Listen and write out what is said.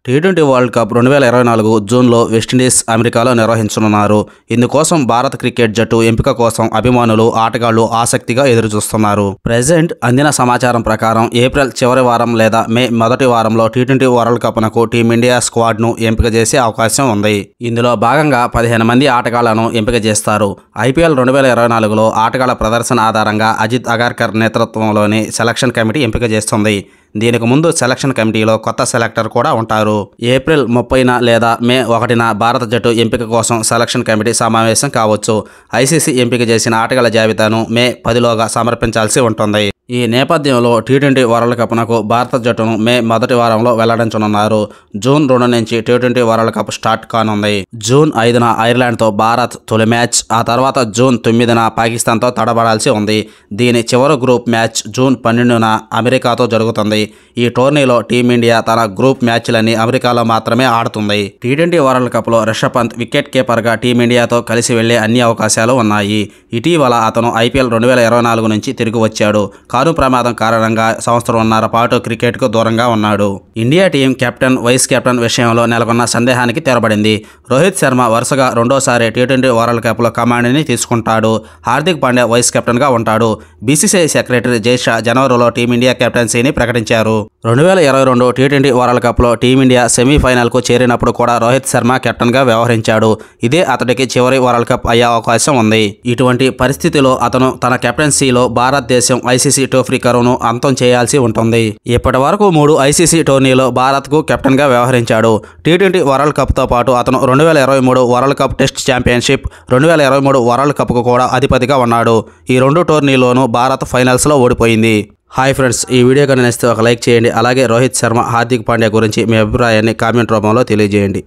T20 world cup 2024 జూన్లో West Indies, అమెరికాలో నిర్వహించనున్నారు. ఇందుకోసం భారత క్రికెట్ జట్టు ఎంపిక కోసం అభిమానులు, ఆటగాళ్లు ఆసక్తిగా ఎదురుచూస్తున్నారు. ప్రెజెంట్ అందిన సమాచారం ప్రకారం ఏప్రిల్ చివరి వారం లేదా మే మొదటి వారంలో టీ20 వరల్డ్ కప్నకు టీమిండియా స్క్వాడ్ను ఎంపిక చేసే అవకాశం ఉంది. ఇందులో భాగంగా 15 మంది ఆటగాళ్లను ఎంపిక చేస్తారు. ఐపీఎల్ 2024లో ఆటగాళ్ల ప్రదర్శన ఆధారంగా అజిత్ అగర్కర్ నేతృత్వంలోని సెలక్షన్ కమిటీ ఎంపిక చేస్తుంది. దీనికి ముందు సెలక్షన్ కమిటీలో కొత్త సెలెక్టర్ కూడా ఉంటారు. ఏప్రిల్ 30న లేదా మే 1న భారత జట్టు ఎంపిక కోసం సెలక్షన్ కమిటీ సమావేశం కావచ్చు. ఐసీసీ ఎంపిక చేసిన ఆటగాళ్ల జాబితాను మే 10లోగా సమర్పించాల్సి ఉంటుంది. ఈ నేపథ్యంలో టీ20 వరల్డ్ కప్నకు భారత జట్టును మే మొదటి వారంలో వెల్లడించనున్నారు. జూన్ 2 నుంచి టీ20 వరల్డ్ కప్ స్టార్ట్ కానుంది. జూన్ 5న ఐర్లాండ్తో భారత్ తొలి మ్యాచ్, ఆ తర్వాత జూన్ 9న పాకిస్తాన్తో తడబడాల్సి ఉంది. దీని చివరి గ్రూప్ మ్యాచ్ జూన్ 12న అమెరికాతో జరుగుతుంది. ఈ టోర్నీలో టీమిండియా తన గ్రూప్ మ్యాచ్లన్నీ అమెరికాలో మాత్రమే ఆడుతుంది. టీ20 వరల్డ్ కప్లో రిషబ్ పంత్ వికెట్ కీపర్గా టీమిండియాతో కలిసి వెళ్లే అన్ని అవకాశాలు ఉన్నాయి. ఇటీవల అతను ఐపీఎల్ 2024 నుంచి తిరిగి వచ్చాడు. కారు ప్రమాదం కారణంగా సంవత్సరంన్నర పాటు క్రికెట్కు దూరంగా ఉన్నాడు. India team captain, vice captain విషయంలో నెలకొన్న సందేహానికి తెరపడింది. రోహిత్ శర్మ వరుసగా రెండోసారి టీ20 వరల్డ్ కప్లో కమాండ్ని తీసుకుంటాడు. హార్దిక్ పాండ్యా వైస్ కెప్టెన్గా ఉంటాడు. బీసీసీఐ సెక్రటరీ జైషా జనవరిలో టీమిండియా కెప్టెన్సీని ప్రకటించారు. 2022 టీ20 వరల్డ్ కప్లో టీమిండియా సెమీఫైనల్కు చేరినప్పుడు కూడా రోహిత్ శర్మ కెప్టెన్గా వ్యవహరించాడు. ఇదే అతడికి చివరి వరల్డ్ కప్ అయ్యే అవకాశం ఉంది. ఇటువంటి పరిస్థితిలో అతను తన కెప్టెన్సీలో భారతదేశం ఐసీసీ ట్రోఫీ కరువును అంతం చేయాల్సి ఉంటుంది. ఇప్పటి వరకు 3 ఐసీసీ టోర్నీలో భారత్కు కెప్టెన్గా వ్యవహరించాడు. టీ20 వరల్డ్ కప్తో పాటు అతను 2023 world cup test championship, 2023 world కప్కు కూడా అధిపతిగా ఉన్నాడు. ఈ 2 టోర్నీల్లోనూ భారత్ ఫైనల్స్లో ఓడిపోయింది. హాయ్ ఫ్రెండ్స్, ఈ వీడియో కనుక నచ్చితే ఒక లైక్ చేయండి. అలాగే రోహిత్ శర్మ, హార్దిక్ పాండ్యా గురించి మీ అభిప్రాయాన్ని కామెంట్ రూపంలో తెలియజేయండి.